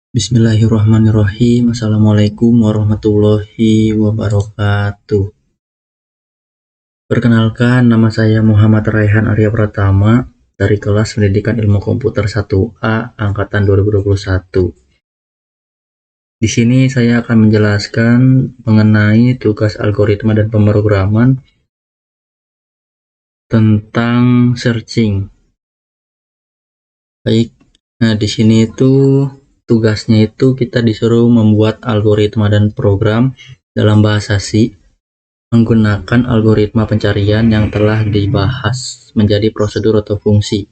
Bismillahirrahmanirrahim. Assalamualaikum warahmatullahi wabarakatuh. Perkenalkan, nama saya Muhammad Raihan Arya Pratama dari kelas Pendidikan Ilmu Komputer 1A angkatan 2021. Di sini saya akan menjelaskan mengenai tugas algoritma dan pemrograman tentang searching. Baik. Nah, di sini itu tugasnya itu kita disuruh membuat algoritma dan program dalam bahasa C menggunakan algoritma pencarian yang telah dibahas menjadi prosedur atau fungsi.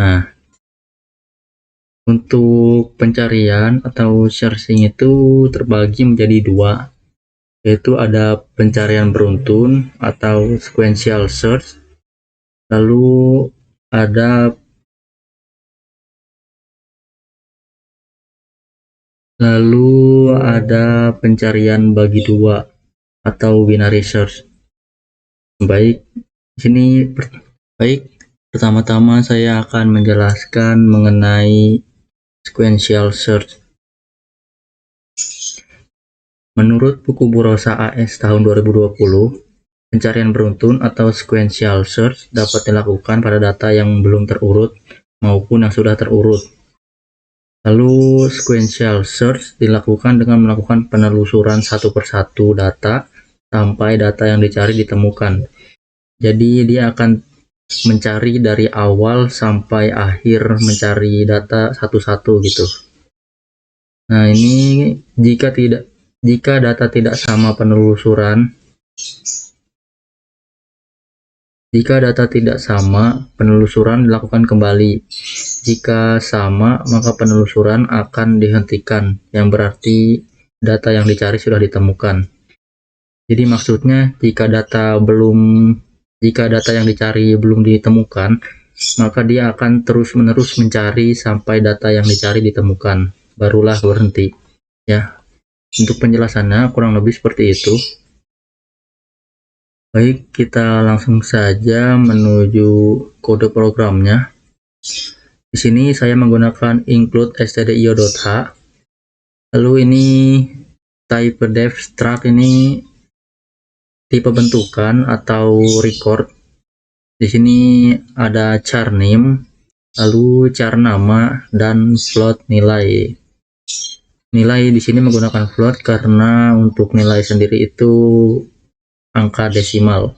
Nah, untuk pencarian atau searching itu terbagi menjadi dua, yaitu ada pencarian beruntun atau sequential search, lalu ada pencarian bagi dua atau binary search. Baik, pertama-tama saya akan menjelaskan mengenai sequential search. Menurut buku Burosa AS tahun 2020, pencarian beruntun atau sequential search dapat dilakukan pada data yang belum terurut maupun yang sudah terurut. Lalu sequential search dilakukan dengan melakukan penelusuran satu persatu data sampai data yang dicari ditemukan. Jadi dia akan mencari dari awal sampai akhir, mencari data satu-satu gitu. Nah, ini jika data tidak sama penelusuran, dilakukan kembali. Jika sama, maka penelusuran akan dihentikan, yang berarti data yang dicari sudah ditemukan. Jadi maksudnya jika data yang dicari belum ditemukan, maka dia akan terus-menerus mencari sampai data yang dicari ditemukan, barulah berhenti. Ya, untuk penjelasannya kurang lebih seperti itu. Baik, kita langsung saja menuju kode programnya. Di sini saya menggunakan include stdio.h. Lalu ini type def struct, ini tipe bentukan atau record. Di sini ada char name, lalu char nama, dan float nilai. Nilai di sini menggunakan float karena untuk nilai sendiri itu angka desimal.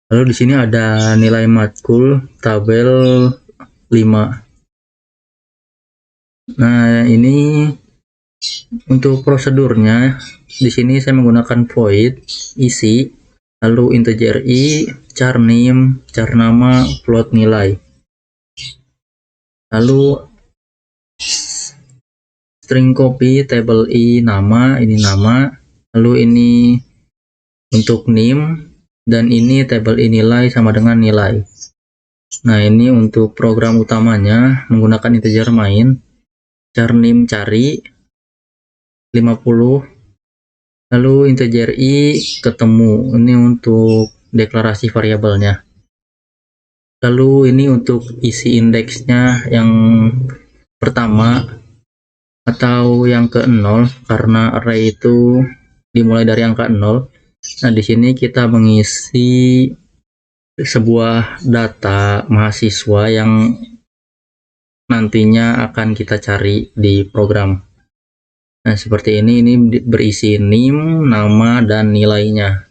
Lalu di sini ada nilai matkul tabel 5. Nah, ini untuk prosedurnya di sini saya menggunakan void isi, lalu integer i, char name, char nama, float nilai. Lalu string copy table i nama, ini nama, lalu ini untuk name, dan ini table i nilai sama dengan nilai. Nah, ini untuk program utamanya menggunakan integer main, char name cari 50, lalu integer i ketemu, ini untuk deklarasi variabelnya. Lalu ini untuk isi indeksnya yang pertama atau yang ke-0, karena array itu dimulai dari angka 0. Nah, di sini kita mengisi sebuah data mahasiswa yang nantinya akan kita cari di program. Nah, seperti ini berisi name, nama, dan nilainya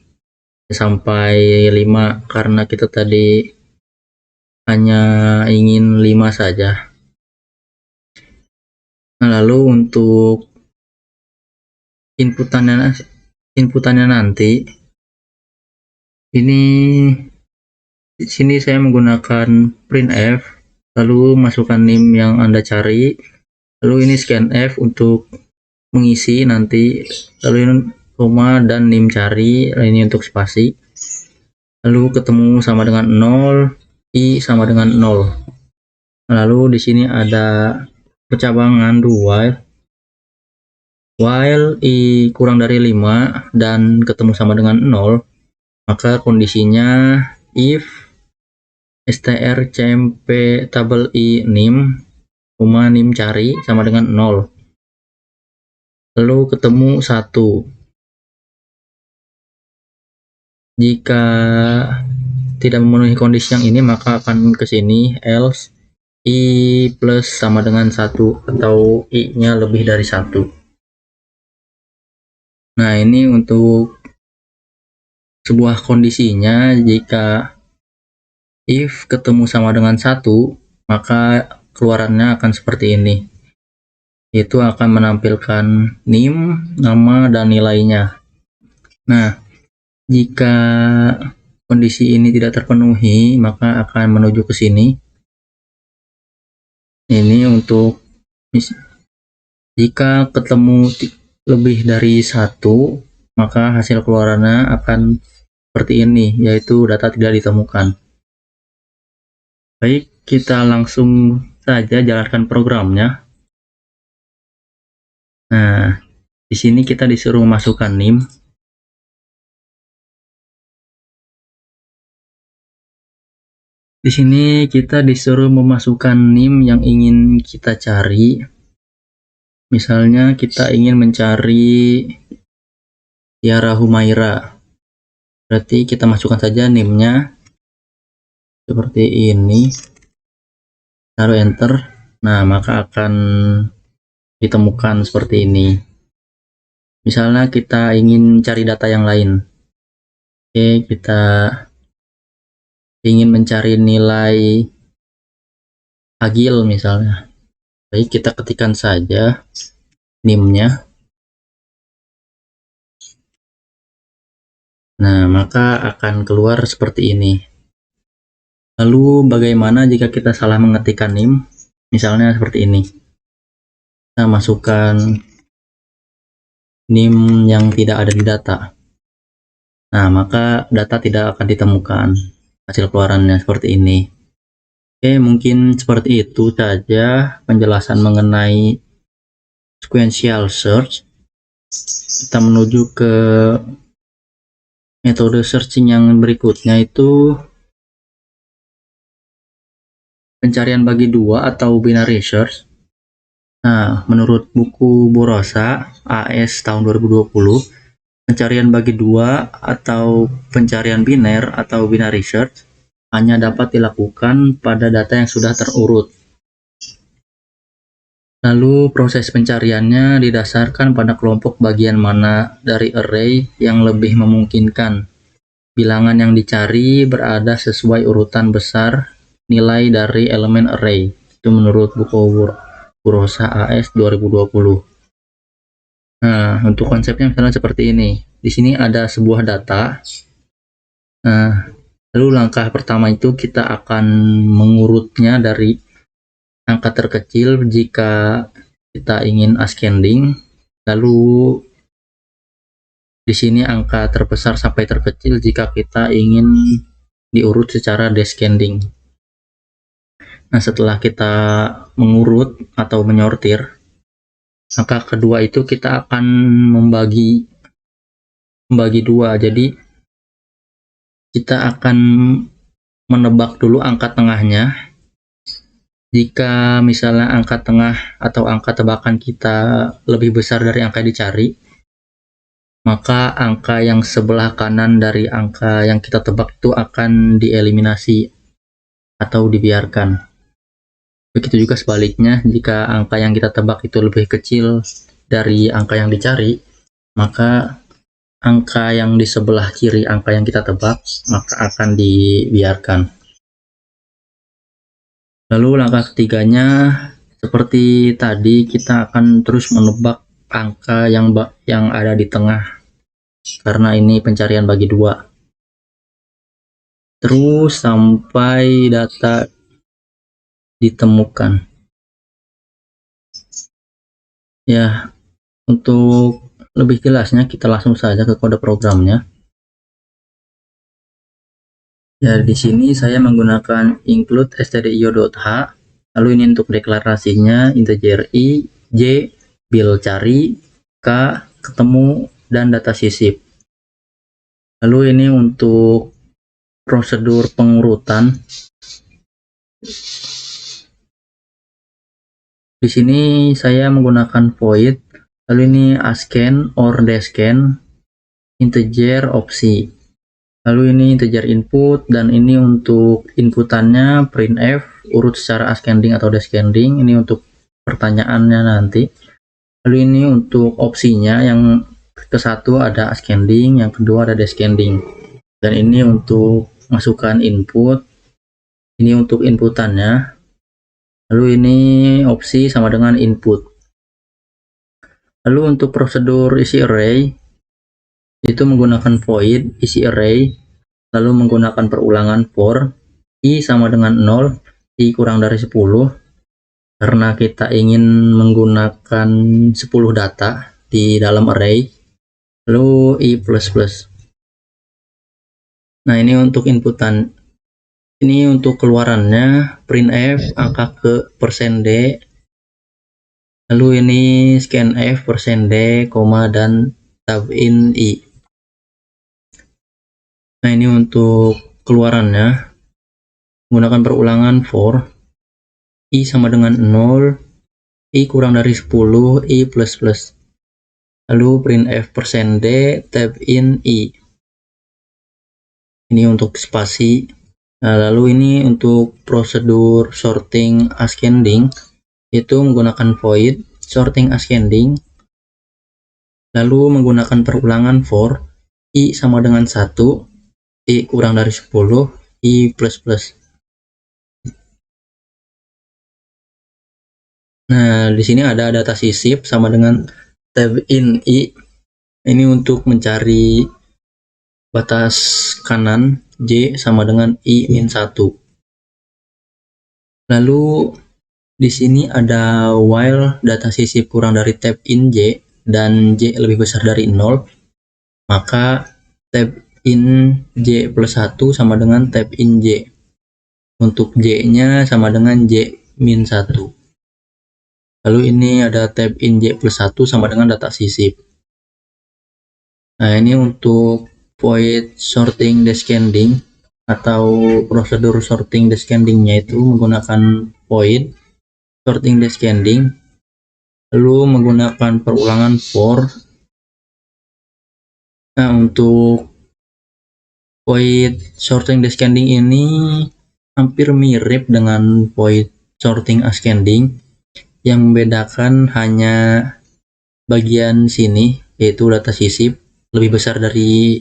sampai 5 karena kita tadi hanya ingin 5 saja. Nah, lalu untuk inputannya nanti ini di sini saya menggunakan printf, lalu masukkan name yang Anda cari, lalu ini scanf untuk mengisi nanti, lalu ini koma dan name cari, ini untuk spasi, lalu ketemu sama dengan 0, i sama dengan 0. Lalu di sini ada percabangan while i kurang dari 5 dan ketemu sama dengan 0, maka kondisinya if strcmp tabel i name nim cari sama dengan 0. Lalu ketemu 1. Jika tidak memenuhi kondisi yang ini, maka akan ke sini, else i plus sama dengan 1 atau i-nya lebih dari 1. Nah, ini untuk sebuah kondisinya. Jika if ketemu sama dengan 1, maka keluarannya akan seperti ini. Itu akan menampilkan nim, nama, dan nilainya. Nah, jika kondisi ini tidak terpenuhi, maka akan menuju ke sini. Ini untuk jika ketemu lebih dari 1, maka hasil keluarannya akan seperti ini, yaitu data tidak ditemukan. Baik, kita langsung saja jalankan programnya. Nah, di sini kita disuruh memasukkan nim. Di sini kita disuruh memasukkan nim yang ingin kita cari. Misalnya kita ingin mencari Tiara Humaira. Berarti kita masukkan saja nim-nya seperti ini. Taruh enter. Nah, maka akan ditemukan seperti ini. Misalnya kita ingin cari data yang lain. Oke, kita ingin mencari nilai agil misalnya. Baik, kita ketikkan saja nim-nya. Nah, maka akan keluar seperti ini. Lalu bagaimana jika kita salah mengetikkan nim? Misalnya seperti ini. Kita masukkan nim yang tidak ada di data. Nah, maka data tidak akan ditemukan. Hasil keluarannya seperti ini. Oke, mungkin seperti itu saja penjelasan mengenai sequential search. Kita menuju ke metode searching yang berikutnya, itu pencarian bagi 2 atau binary search. Nah, menurut buku Borosa AS tahun 2020, pencarian bagi 2 atau pencarian biner atau binary search hanya dapat dilakukan pada data yang sudah terurut. Lalu proses pencariannya didasarkan pada kelompok bagian mana dari array yang lebih memungkinkan. Bilangan yang dicari berada sesuai urutan besar nilai dari elemen array. Itu menurut buku Borosa AS 2020. Nah, untuk konsepnya misalnya seperti ini. Di sini ada sebuah data. Nah, lalu langkah pertama itu kita akan mengurutnya dari angka terkecil jika kita ingin ascending. Lalu di sini angka terbesar sampai terkecil jika kita ingin diurut secara descending. Nah, setelah kita mengurut atau menyortir, maka kedua itu kita akan membagi 2. Jadi kita akan menebak dulu angka tengahnya. Jika misalnya angka tengah atau angka tebakan kita lebih besar dari angka dicari, maka angka yang sebelah kanan dari angka yang kita tebak itu akan dieliminasi atau dibiarkan. Begitu juga sebaliknya, jika angka yang kita tebak itu lebih kecil dari angka yang dicari, maka angka yang di sebelah kiri angka yang kita tebak maka akan dibiarkan. Lalu langkah ketiganya, seperti tadi, kita akan terus menebak angka yang ada di tengah, karena ini pencarian bagi 2. Terus sampai data ditemukan. Ya, untuk lebih jelasnya kita langsung saja ke kode programnya. Ya, di sini saya menggunakan include stdio.h. Lalu ini untuk deklarasinya integer i, j, bil cari, k, ketemu, dan data sisip. Lalu ini untuk prosedur pengurutan. Di sini saya menggunakan void, lalu ini ascan or descan, integer opsi. Lalu ini integer input, dan ini untuk inputannya printf, urut secara ascending atau descending, ini untuk pertanyaannya nanti. Lalu ini untuk opsinya, yang ke satu ada ascending, yang kedua ada descending. Dan ini untuk masukkan input, ini untuk inputannya. Lalu ini opsi sama dengan input. Lalu untuk prosedur isi array, itu menggunakan void isi array, lalu menggunakan perulangan for, i sama dengan 0, i kurang dari 10, karena kita ingin menggunakan 10 data di dalam array, lalu i plus plus. Nah, ini untuk inputan. Ini untuk keluarannya, printf angka ke %d, lalu ini scanf %d, koma, dan tab in i. Nah, ini untuk keluarannya, menggunakan perulangan for, i sama dengan 0, i kurang dari 10, i plus plus. Lalu printf %d, tab in i. Ini untuk spasi. Nah, lalu ini untuk prosedur sorting ascending, itu menggunakan void sorting ascending, lalu menggunakan perulangan for, i sama dengan 1, i kurang dari 10, i plus plus. Nah, di sini ada data sisip sama dengan tab in i. Ini untuk mencari batas kanan j sama dengan i min 1. Lalu di sini ada while data sisip kurang dari tab in j dan j lebih besar dari 0, maka tab in j plus 1 sama dengan tab in j. Untuk j-nya sama dengan j min 1. Lalu ini ada tab in j plus 1 sama dengan data sisip. Nah, ini untuk void sorting descending atau prosedur sorting descendingnya itu menggunakan void sorting descending, lalu menggunakan perulangan for. Nah, untuk void sorting descending ini hampir mirip dengan void sorting ascending, yang membedakan hanya bagian sini, yaitu data sisip lebih besar dari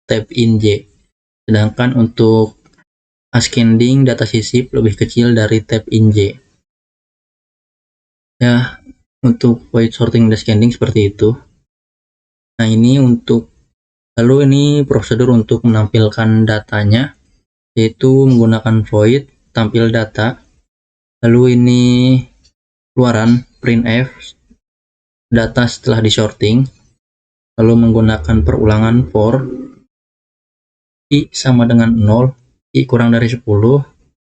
tab in j, sedangkan untuk ascending data sisip lebih kecil dari tab in j. Ya, untuk void sorting descending seperti itu. Nah, ini untuk, lalu ini prosedur untuk menampilkan datanya, yaitu menggunakan void tampil data, lalu ini keluaran printf data setelah disorting, lalu menggunakan perulangan for, i sama dengan 0, i kurang dari 10,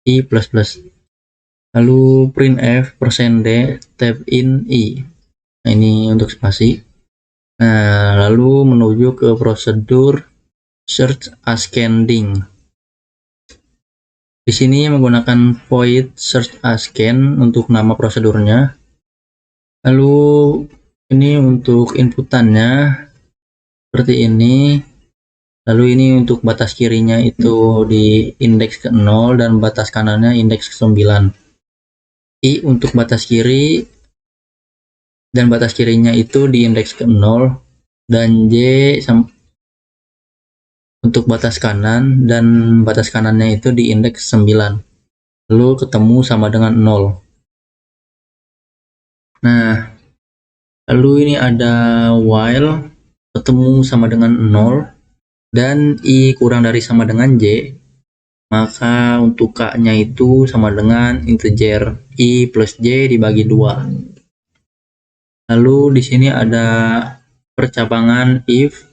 i plus plus. Lalu printf %d, tab in i. Nah, ini untuk spasi. Nah, lalu menuju ke prosedur search ascending. Di sini menggunakan void search ascend untuk nama prosedurnya. Lalu ini untuk inputannya seperti ini. Lalu ini untuk batas kirinya itu di indeks ke 0 dan batas kanannya indeks ke 9. I untuk batas kiri dan batas kirinya itu di indeks ke 0, dan J untuk batas kanan dan batas kanannya itu di indeks 9. Lalu ketemu sama dengan 0. Nah, lalu ini ada while ketemu sama dengan 0 dan i kurang dari sama dengan j, maka untuk k-nya itu sama dengan integer i plus j dibagi 2. Lalu di sini ada percabangan if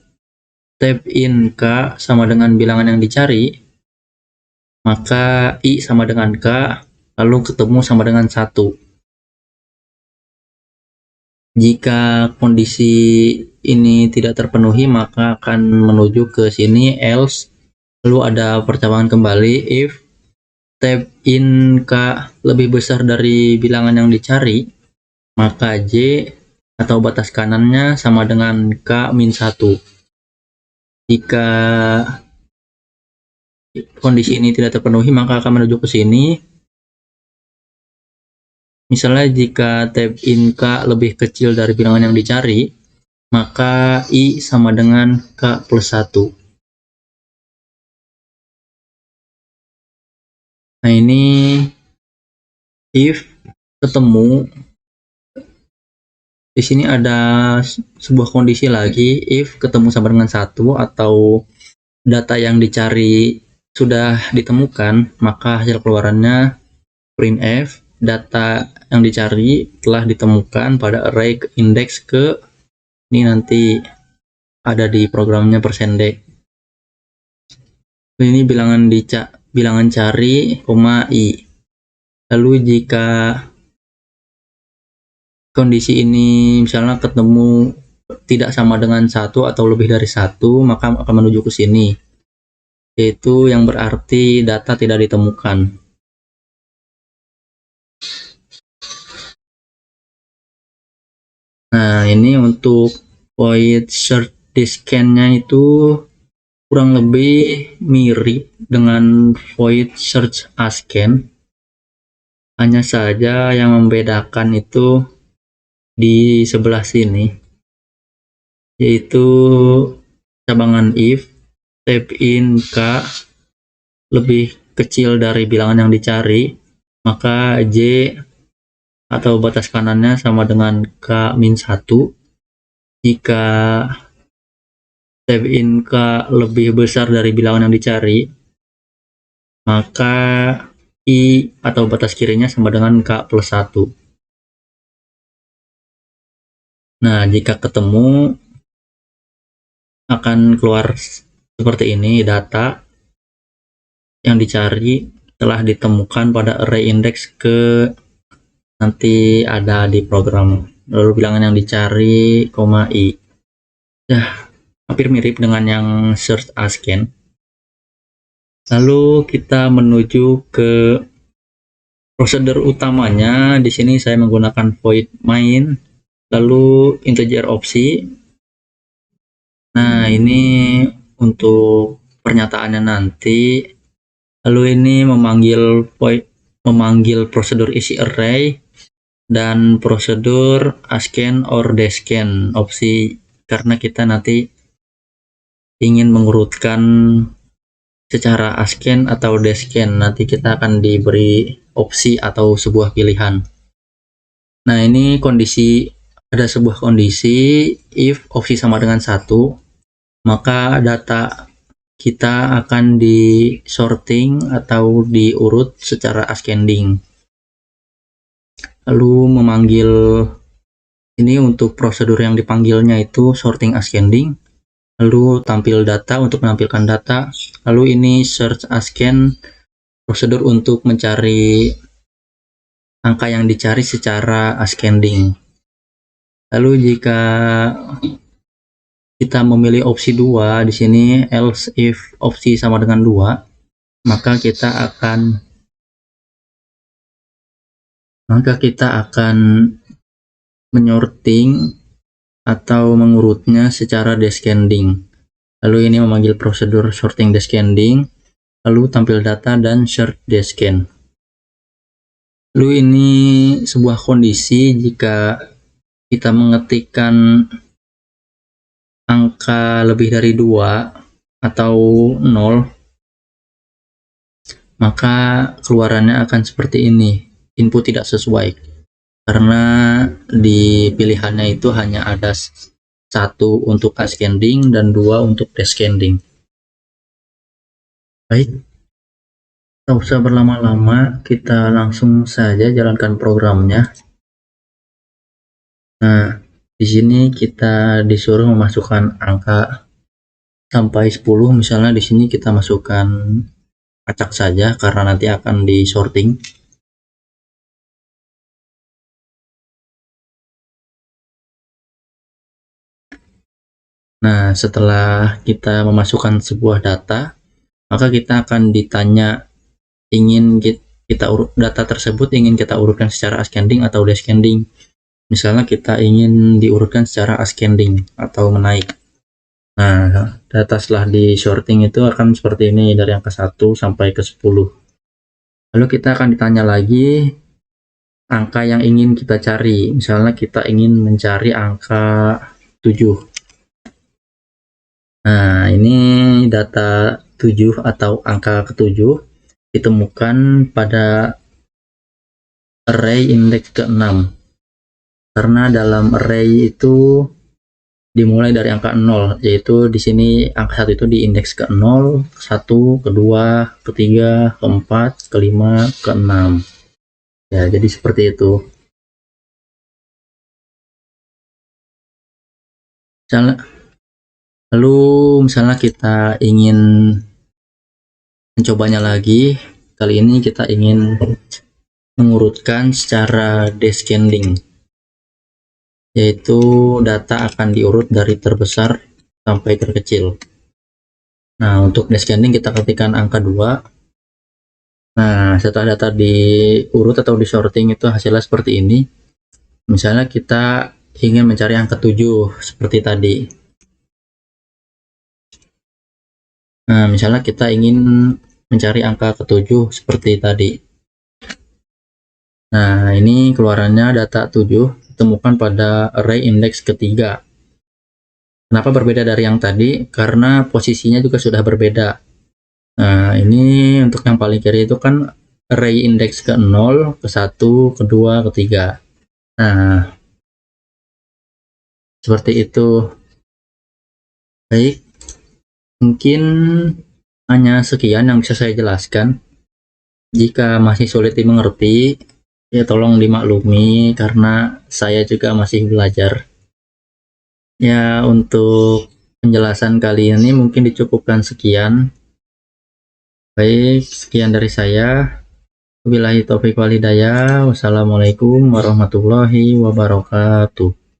tab in k sama dengan bilangan yang dicari, maka i sama dengan k, lalu ketemu sama dengan 1. Jika kondisi ini tidak terpenuhi, maka akan menuju ke sini else, lalu ada percabangan kembali if tab in k lebih besar dari bilangan yang dicari, maka J atau batas kanannya sama dengan K-1. Jika kondisi ini tidak terpenuhi, maka akan menuju ke sini. Misalnya jika tab in K lebih kecil dari bilangan yang dicari, maka I sama dengan K plus 1. Nah, ini if ketemu, di sini ada sebuah kondisi lagi, if ketemu sama dengan 1 atau data yang dicari sudah ditemukan, maka hasil keluarannya printf data yang dicari telah ditemukan pada array index ke, ini nanti ada di programnya %d. Ini bilangan cari, i. Lalu jika kondisi ini misalnya ketemu tidak sama dengan 1 atau lebih dari 1, maka akan menuju ke sini, yaitu yang berarti data tidak ditemukan. Nah, ini untuk void search scan-nya itu kurang lebih mirip dengan void search ascan. Hanya saja yang membedakan itu di sebelah sini, yaitu cabangan if tab in K lebih kecil dari bilangan yang dicari, maka J atau batas kanannya sama dengan K-1. Jika tab in K lebih besar dari bilangan yang dicari, maka I atau batas kirinya sama dengan K plus 1. Nah, jika ketemu akan keluar seperti ini, data yang dicari telah ditemukan pada array index ke, nanti ada di program, lalu bilangan yang dicari, i. Ya, hampir mirip dengan yang search ascan. Lalu kita menuju ke prosedur utamanya. Di sini saya menggunakan void main, lalu integer opsi. Nah, ini untuk pernyataannya nanti. Lalu ini memanggil prosedur isi array dan prosedur ascan or descan opsi, karena kita nanti ingin mengurutkan secara ascan atau descan, nanti kita akan diberi opsi atau sebuah pilihan. Nah, ini ada sebuah kondisi if opsi sama dengan 1, maka data kita akan di sorting atau diurut secara ascending. Lalu memanggil ini untuk prosedur yang dipanggilnya itu sorting ascending. Lalu tampil data untuk menampilkan data. Lalu ini search ascan, prosedur untuk mencari angka yang dicari secara ascending. Lalu jika kita memilih opsi 2 di sini, else if opsi sama dengan 2, maka kita akan menyorting atau mengurutnya secara descending. Lalu ini memanggil prosedur sorting descending, lalu tampil data dan search descend. Lalu ini sebuah kondisi jika kita mengetikkan angka lebih dari 2 atau 0, maka keluarannya akan seperti ini, input tidak sesuai, karena di pilihannya itu hanya ada 1 untuk ascending dan 2 untuk descending. Baik, tak usah berlama-lama, kita langsung saja jalankan programnya. Nah, di sini kita disuruh memasukkan angka sampai 10, misalnya di sini kita masukkan acak saja karena nanti akan di sorting. Nah, setelah kita memasukkan sebuah data, maka kita akan ditanya data tersebut ingin kita urutkan secara ascending atau descending. Misalnya kita ingin diurutkan secara ascending atau menaik. Nah, data setelah di sorting itu akan seperti ini dari angka 1 sampai ke 10. Lalu kita akan ditanya lagi angka yang ingin kita cari. Misalnya kita ingin mencari angka 7. Nah, ini data 7 atau angka ke-7 ditemukan pada array indeks ke-6. Karena dalam array itu dimulai dari angka 0, yaitu di sini angka 1 itu di indeks ke-0, 1, kedua, ketiga, keempat, kelima, keenam. Ya, jadi seperti itu. Lalu misalnya kita ingin mencobanya lagi, kali ini kita ingin mengurutkan secara descending, yaitu data akan diurut dari terbesar sampai terkecil. Nah, untuk descending kita ketikkan angka 2. Nah, setelah data diurut atau di sorting itu hasilnya seperti ini. Misalnya kita ingin mencari angka 7 seperti tadi. Nah, misalnya kita ingin mencari angka ke-7 seperti tadi. Nah, ini keluarannya data 7 ditemukan pada array indeks ketiga. Kenapa berbeda dari yang tadi? Karena posisinya juga sudah berbeda. Nah, ini untuk yang paling kiri itu kan array indeks ke-0, ke-1, ke-2, ke-3. Nah, seperti itu. Baik, mungkin hanya sekian yang bisa saya jelaskan. Jika masih sulit dimengerti, ya tolong dimaklumi karena saya juga masih belajar. Ya, untuk penjelasan kali ini mungkin dicukupkan sekian. Baik, sekian dari saya. Wabillahi taufiq wal hidayah. Wassalamualaikum warahmatullahi wabarakatuh.